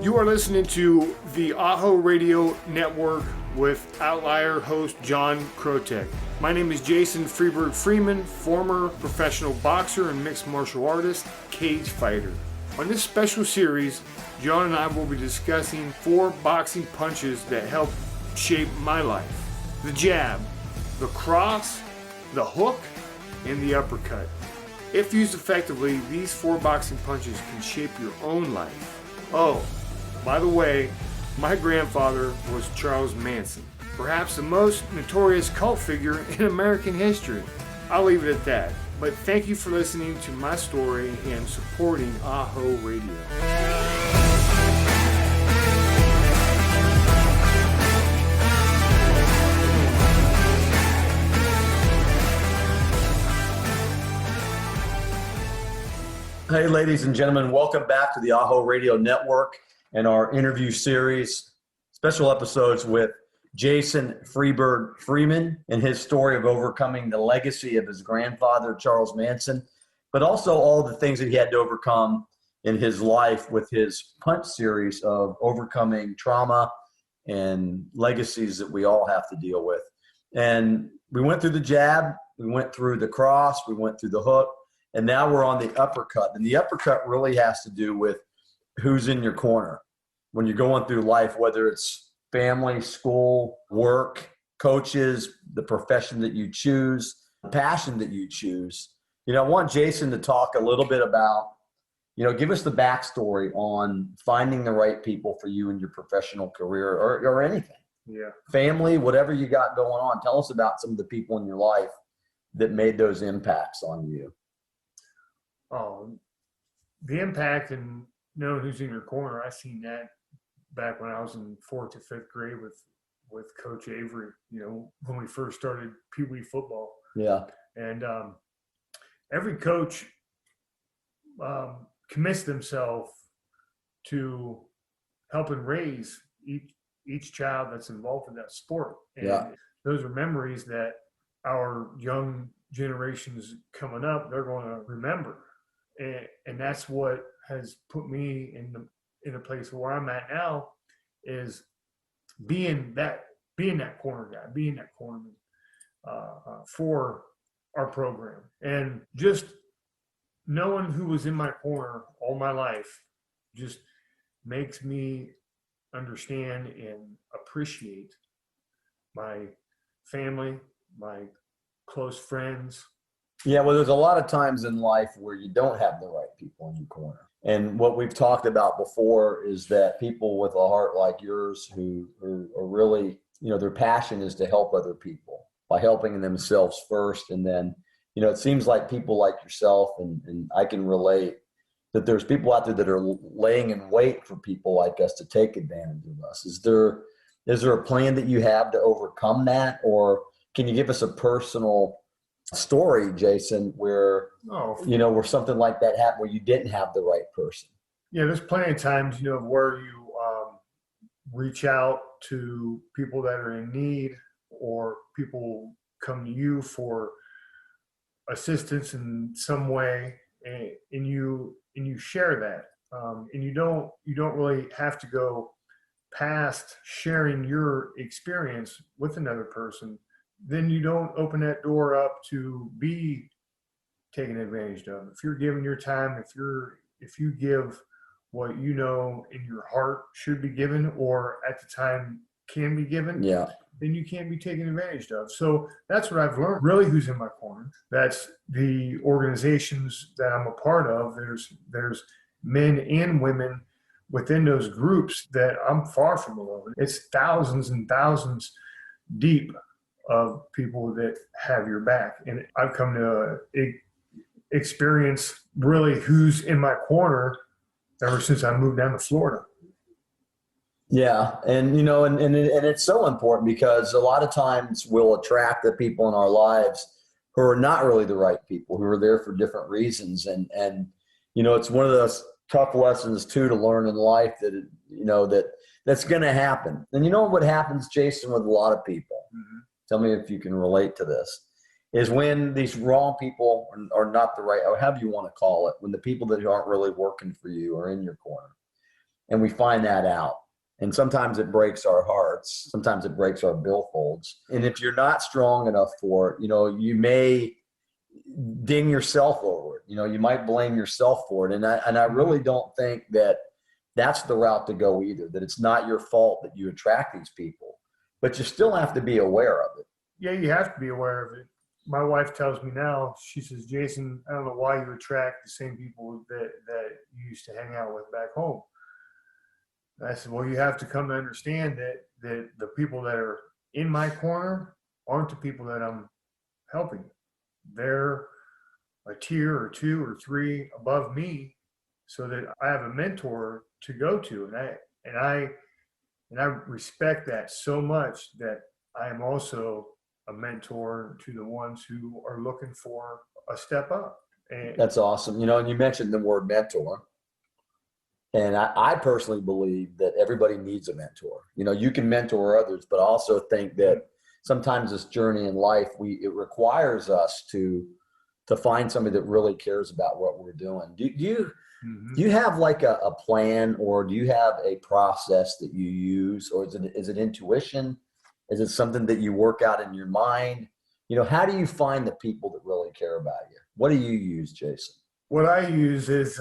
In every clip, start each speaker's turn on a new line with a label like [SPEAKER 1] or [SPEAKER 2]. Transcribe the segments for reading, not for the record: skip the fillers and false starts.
[SPEAKER 1] You are listening to the AHO Radio Network with Outlier host John Krotec. My name is Jason Freebird Freeman, former professional boxer and mixed martial artist, cage fighter. On this special series, John and I will be discussing 4 boxing punches that helped shape my life. The jab, the cross, the hook, and the uppercut. If used effectively, these 4 boxing punches can shape your own life. Oh, by the way, my grandfather was Charles Manson, perhaps the most notorious cult figure in American history. I'll leave it at that. But thank you for listening to my story and supporting AHO Radio.
[SPEAKER 2] Hey, ladies and gentlemen, welcome back to the AHO Radio Network and our interview series, special episodes with Jason Freebird Freeman and his story of overcoming the legacy of his grandfather, Charles Manson, but also all the things that he had to overcome in his life with his punch series of overcoming trauma and legacies that we all have to deal with. And we went through the jab, we went through the cross, we went through the hook, and now we're on the uppercut. And the uppercut really has to do with who's in your corner when you're going through life, whether it's family, school, work, coaches, the profession that you choose, the passion that you choose. You know, I want Jason to talk a little bit about, give us the backstory on finding the right people for you in your professional career or anything.
[SPEAKER 1] Yeah.
[SPEAKER 2] Family, whatever you got going on. Tell us about some of the people in your life that made those impacts on you.
[SPEAKER 1] Oh, the impact and knowing who's in your corner, I seen that back when I was in 4th to 5th grade with Coach Avery, when we first started Pee Wee football.
[SPEAKER 2] Yeah.
[SPEAKER 1] And every coach commits themselves to helping raise each child that's involved in that sport. And those are memories that our young generations coming up, they're going to remember. And that's what has put me in a place where I'm at now, is being that corner guy, being that cornerman for our program. And just knowing who was in my corner all my life just makes me understand and appreciate my family, my close friends.
[SPEAKER 2] Yeah, well, there's a lot of times in life where you don't have the right people in your corner. And what we've talked about before is that people with a heart like yours who are really, their passion is to help other people by helping themselves first. And then, it seems like people like yourself, and I can relate, that there's people out there that are laying in wait for people like us to take advantage of us. Is there a plan that you have to overcome that? Or can you give us a personal story, Jason, where where something like that happened, where you didn't have the right person?
[SPEAKER 1] Yeah, there's plenty of times, where you reach out to people that are in need, or people come to you for assistance in some way, and you share that, and you don't really have to go past sharing your experience with another person. Then you don't open that door up to be taken advantage of. If you're giving your time, if you give what in your heart should be given, or at the time can be given, then you can't be taken advantage of. So that's what I've learned. Really, who's in my corner? That's the organizations that I'm a part of. There's men and women within those groups that I'm far from alone. It's thousands and thousands deep of people that have your back. And I've come to experience really who's in my corner ever since I moved down to Florida.
[SPEAKER 2] Yeah. And, and it's so important, because a lot of times we'll attract the people in our lives who are not really the right people, who are there for different reasons. And it's one of those tough lessons too to learn in life that that's going to happen. And what happens, Jason, with a lot of people, tell me if you can relate to this, is when these wrong people are not the right, or however you want to call it, when the people that aren't really working for you are in your corner. and we find that out. And sometimes it breaks our hearts. Sometimes it breaks our billfolds. And if you're not strong enough for it, you may ding yourself over it. You might blame yourself for it. And I really don't think that that's the route to go either, that it's not your fault that you attract these people, but you still have to be aware of it.
[SPEAKER 1] Yeah, you have to be aware of it. My wife tells me now, she says, Jason, I don't know why you attract the same people that you used to hang out with back home. And I said, well, you have to come to understand that the people that are in my corner aren't the people that I'm helping. They're a tier or two or three above me, so that I have a mentor to go to. And I respect that so much that I am also a mentor to the ones who are looking for a step up. And
[SPEAKER 2] that's awesome. And you mentioned the word mentor. And I personally believe that everybody needs a mentor. You can mentor others, but I also think that sometimes this journey in life, it requires us to find somebody that really cares about what we're doing. Do you have like a plan, or do you have a process that you use, or is it intuition? Is it something that you work out in your mind? How do you find the people that really care about you? What do you use, Jason?
[SPEAKER 1] What I use is,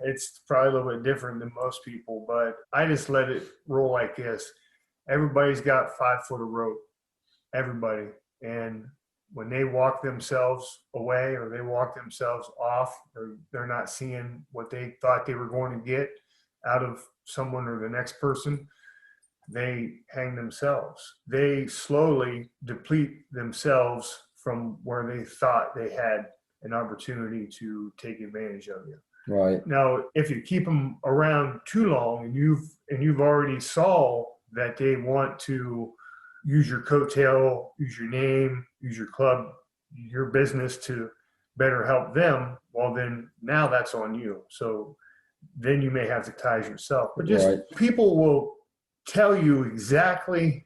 [SPEAKER 1] it's probably a little bit different than most people, but I just let it roll like this. Everybody's got 5 foot of rope, everybody. And when they walk themselves away, or they walk themselves off, or they're not seeing what they thought they were going to get out of someone or the next person, they hang themselves. They slowly deplete themselves from where they thought they had an opportunity to take advantage of you.
[SPEAKER 2] Right.
[SPEAKER 1] Now, if you keep them around too long, and you've already saw that they want to use your coattail, use your name, use your club, your business to better help them, well, then now that's on you. So then you may have to ties yourself. But just people will tell you exactly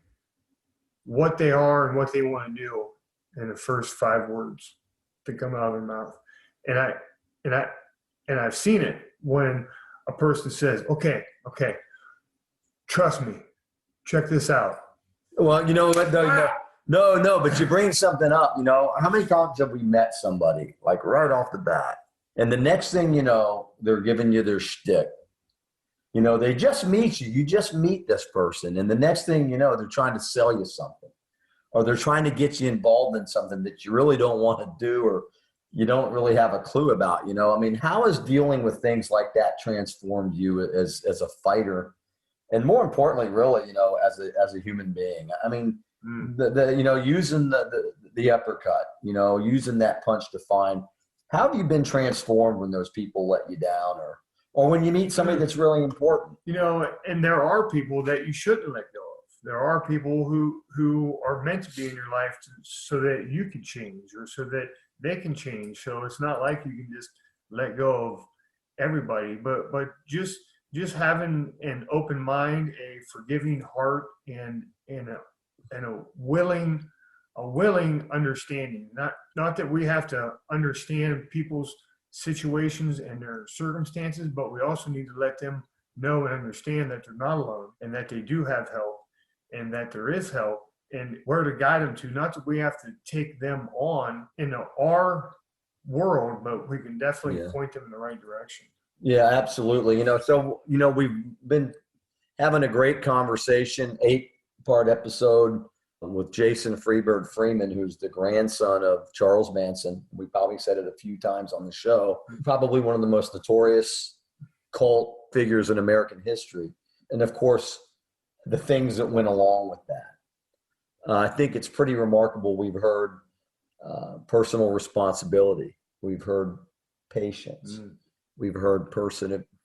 [SPEAKER 1] what they are and what they want to do in the first 5 words that come out of their mouth. And I've seen it when a person says, okay, trust me, check this out.
[SPEAKER 2] Well, you know what? No, but you bring something up. How many times have we met somebody like right off the bat, and the next thing you know, they're giving you their shtick. They just meet you. You just meet this person, and the next thing you know, they're trying to sell you something, or they're trying to get you involved in something that you really don't want to do, or you don't really have a clue about. How has dealing with things like that transformed you as a fighter? And more importantly, really, as a human being, using the uppercut, using that punch to find, how have you been transformed when those people let you down, or when you meet somebody that's really important?
[SPEAKER 1] And there are people that you shouldn't let go of. There are people who are meant to be in your life so that you can change, or so that they can change. So it's not like you can just let go of everybody, but just having an open mind, a forgiving heart, and a willing understanding. Not that we have to understand people's situations and their circumstances, but we also need to let them know and understand that they're not alone, and that they do have help, and that there is help, and where to guide them to. Not that we have to take them on into our world, but we can definitely point them in the right direction.
[SPEAKER 2] Yeah, absolutely. We've been having a great conversation, 8-part episode with Jason Freebird Freeman, who's the grandson of Charles Manson. We probably said it a few times on the show. Probably one of the most notorious cult figures in American history. And of course, the things that went along with that. I think it's pretty remarkable. We've heard personal responsibility. We've heard patience. We've heard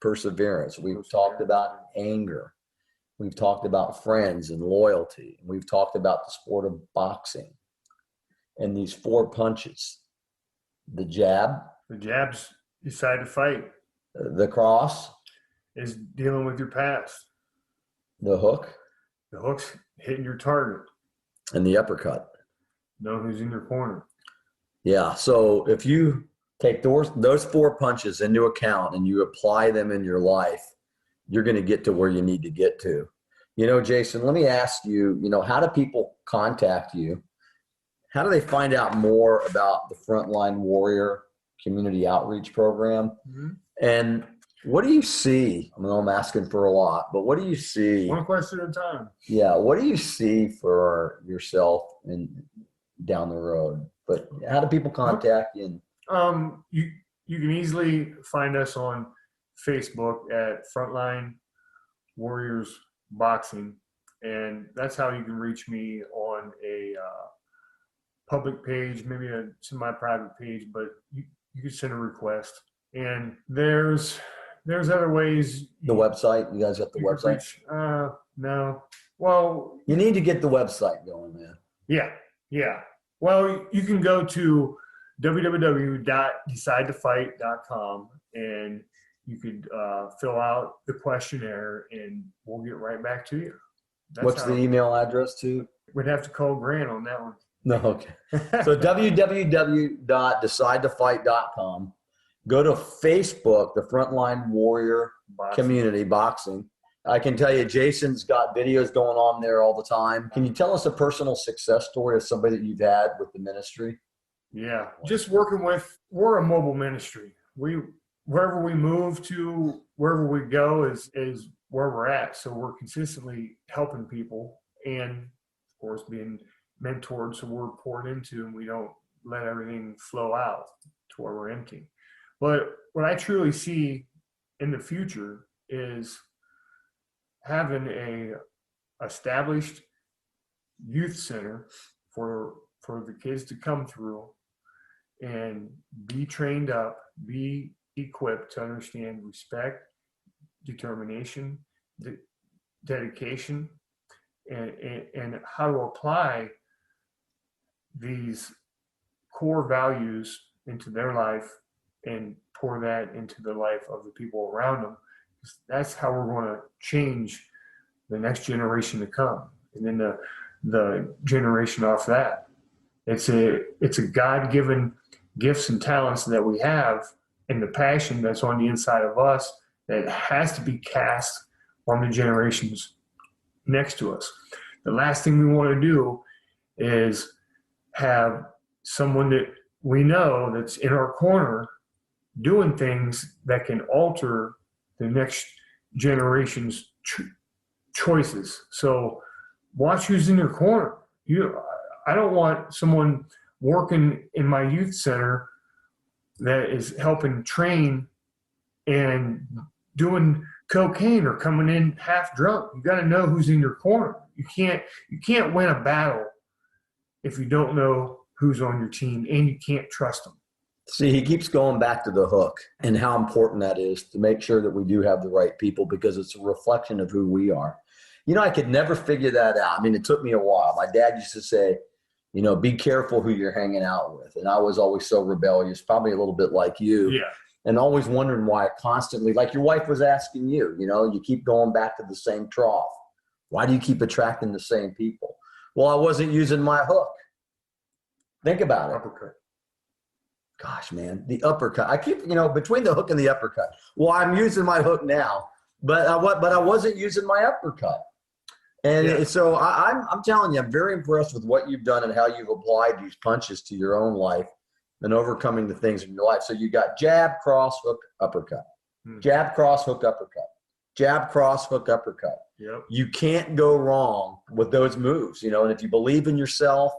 [SPEAKER 2] perseverance. We've talked about anger. We've talked about friends and loyalty. We've talked about the sport of boxing and these 4 punches. The jab.
[SPEAKER 1] The jab's decide to fight.
[SPEAKER 2] The cross.
[SPEAKER 1] Is dealing with your past.
[SPEAKER 2] The hook.
[SPEAKER 1] The hook's hitting your target.
[SPEAKER 2] And the uppercut.
[SPEAKER 1] Know who's in your corner.
[SPEAKER 2] Yeah. So if you take those 4 punches into account and you apply them in your life, you're going to get to where you need to get to. Jason, let me ask you, how do people contact you? How do they find out more about the Frontline Warrior Community Outreach Program?
[SPEAKER 1] Mm-hmm.
[SPEAKER 2] And what do you see? I know I'm asking for a lot, but what do you see?
[SPEAKER 1] One question at a time.
[SPEAKER 2] Yeah. What do you see for yourself down the road? But how do people contact you?
[SPEAKER 1] You can easily find us on Facebook at Frontline Warriors Boxing, and that's how you can reach me on a public page, maybe a semi-private page, but you can send a request. And there's other ways.
[SPEAKER 2] The website? You guys got the website?
[SPEAKER 1] No. Well,
[SPEAKER 2] you need to get the website going, man.
[SPEAKER 1] Yeah. Well, you can go to www.decidetofight.com and you could fill out the questionnaire and we'll get right back to you.
[SPEAKER 2] What's the email address to?
[SPEAKER 1] We'd have to call Grant on that one.
[SPEAKER 2] No, okay. So www.decidetofight.com. Go to Facebook, the Frontline Warrior Community Boxing. I can tell you, Jason's got videos going on there all the time. Can you tell us a personal success story of somebody that you've had with the ministry?
[SPEAKER 1] Yeah, just working with, we're a mobile ministry. Wherever we move to, wherever we go is where we're at. So we're consistently helping people and, of course, being mentored. So we're poured into and we don't let everything flow out to where we're empty. But what I truly see in the future is having a established youth center for the kids to come through and be trained up, be equipped to understand respect, determination, dedication, and how to apply these core values into their life and pour that into the life of the people around them. That's how we're going to change the next generation to come, and then the generation off that. It's a God-given gifts and talents that we have, and the passion that's on the inside of us that has to be cast on the generations next to us. The last thing we want to do is have someone that we know that's in our corner doing things that can alter the next generation's choices. So watch who's in your corner. I don't want someone working in my youth center that is helping train and doing cocaine or coming in half drunk. You got to know who's in your corner. You can't win a battle if you don't know who's on your team and you can't trust them.
[SPEAKER 2] See, he keeps going back to the hook and how important that is to make sure that we do have the right people, because it's a reflection of who we are. I could never figure that out. I mean, it took me a while. My dad used to say, be careful who you're hanging out with. And I was always so rebellious, probably a little bit like you.
[SPEAKER 1] Yeah.
[SPEAKER 2] And always wondering why constantly, like your wife was asking you, you keep going back to the same trough. Why do you keep attracting the same people? Well, I wasn't using my hook. Think about it.
[SPEAKER 1] Uppercut.
[SPEAKER 2] Gosh, man, the uppercut. I keep, between the hook and the uppercut. Well, I'm using my hook now, but I wasn't using my uppercut. And so I'm telling you, I'm very impressed with what you've done and how you've applied these punches to your own life and overcoming the things in your life. So you got jab, cross, hook, uppercut. Jab, cross, hook, uppercut. Jab, cross, hook, uppercut.
[SPEAKER 1] Yep.
[SPEAKER 2] You can't go wrong with those moves, and if you believe in yourself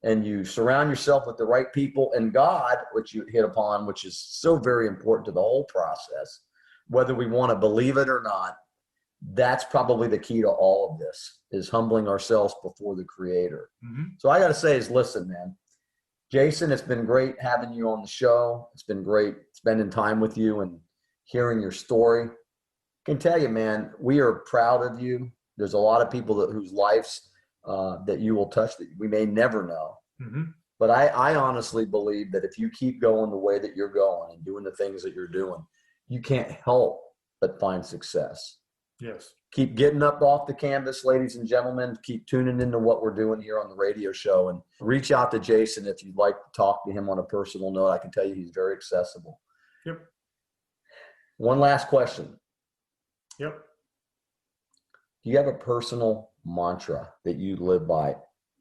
[SPEAKER 2] and you surround yourself with the right people and God, which you hit upon, which is so very important to the whole process, whether we want to believe it or not, that's probably the key to all of this, is humbling ourselves before the Creator. Mm-hmm. So I got to say is, listen, man, Jason, it's been great having you on the show. It's been great spending time with you and hearing your story. I can tell you, man, we are proud of you. There's a lot of people whose lives that you will touch that we may never know. Mm-hmm. But I honestly believe that if you keep going the way that you're going and doing the things that you're doing, you can't help but find success.
[SPEAKER 1] Yes.
[SPEAKER 2] Keep getting up off the canvas, ladies and gentlemen. Keep tuning into what we're doing here on the radio show, and reach out to Jason if you'd like to talk to him on a personal note. I can tell you he's very accessible.
[SPEAKER 1] Yep.
[SPEAKER 2] One last question.
[SPEAKER 1] Yep.
[SPEAKER 2] Do you have a personal mantra that you live by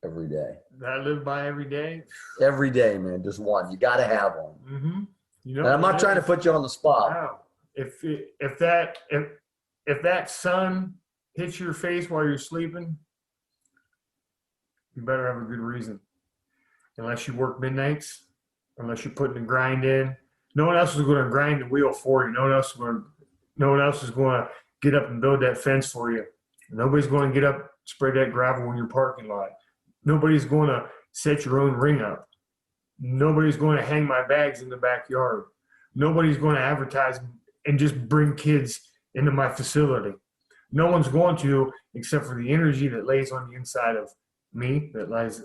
[SPEAKER 2] every day?
[SPEAKER 1] That I live by every day.
[SPEAKER 2] Every day, man, just one. You got to have one.
[SPEAKER 1] Mm-hmm. You know,
[SPEAKER 2] And I'm not trying to put you on the spot.
[SPEAKER 1] Wow. If that sun hits your face while you're sleeping, you better have a good reason. Unless you work midnights, unless you're putting the grind in, no one else is going to grind the wheel for you. No one else is going to get up and build that fence for you. Nobody's going to get up, spread that gravel in your parking lot. Nobody's going to set your own ring up. Nobody's going to hang my bags in the backyard. Nobody's going to advertise and just bring kids into my facility. No one's going to, except for the energy that lays on the inside of me, that lays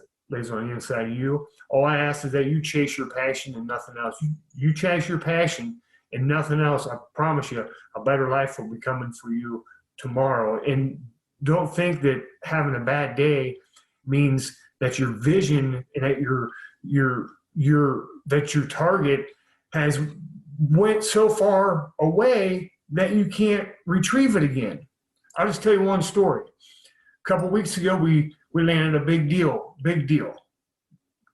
[SPEAKER 1] on the inside of you. All I ask is that you chase your passion and nothing else. You chase your passion and nothing else. I promise you, a better life will be coming for you tomorrow. And don't think that having a bad day means that your vision and that your target has went so far away that you can't retrieve it again. I'll just tell you one story. A couple weeks ago, we landed a big deal,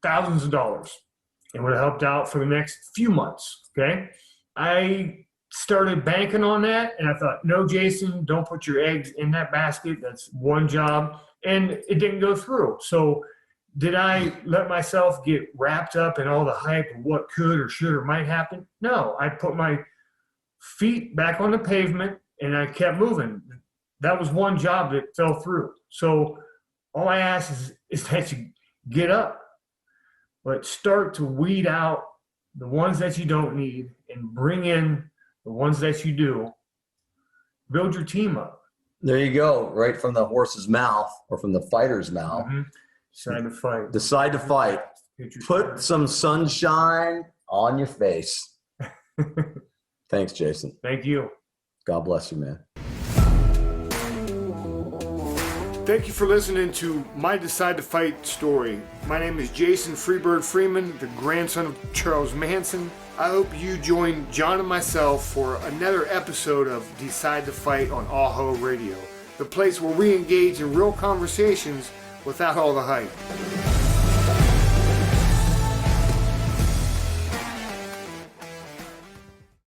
[SPEAKER 1] thousands of dollars, and would have helped out for the next few months. Okay, I started banking on that, and I thought, no, Jason, don't put your eggs in that basket. That's one job, and it didn't go through. So did I let myself get wrapped up in all the hype of what could or should or might happen? No, I put my feet back on the pavement and I kept moving. That was one job that fell through. So all I ask is that you get up, but start to weed out the ones that you don't need and bring in the ones that you do. Build your team up.
[SPEAKER 2] There you go, right from the horse's mouth or from the fighter's mouth.
[SPEAKER 1] Mm-hmm. Decide to fight.
[SPEAKER 2] Decide to fight. Put some sunshine on your face. Thanks, Jason.
[SPEAKER 1] Thank you.
[SPEAKER 2] God bless you, man.
[SPEAKER 1] Thank you for listening to my Decide to Fight story. My name is Jason Freebird Freeman, the grandson of Charles Manson. I hope you join John and myself for another episode of Decide to Fight on AHO Radio, the place where we engage in real conversations without all the hype.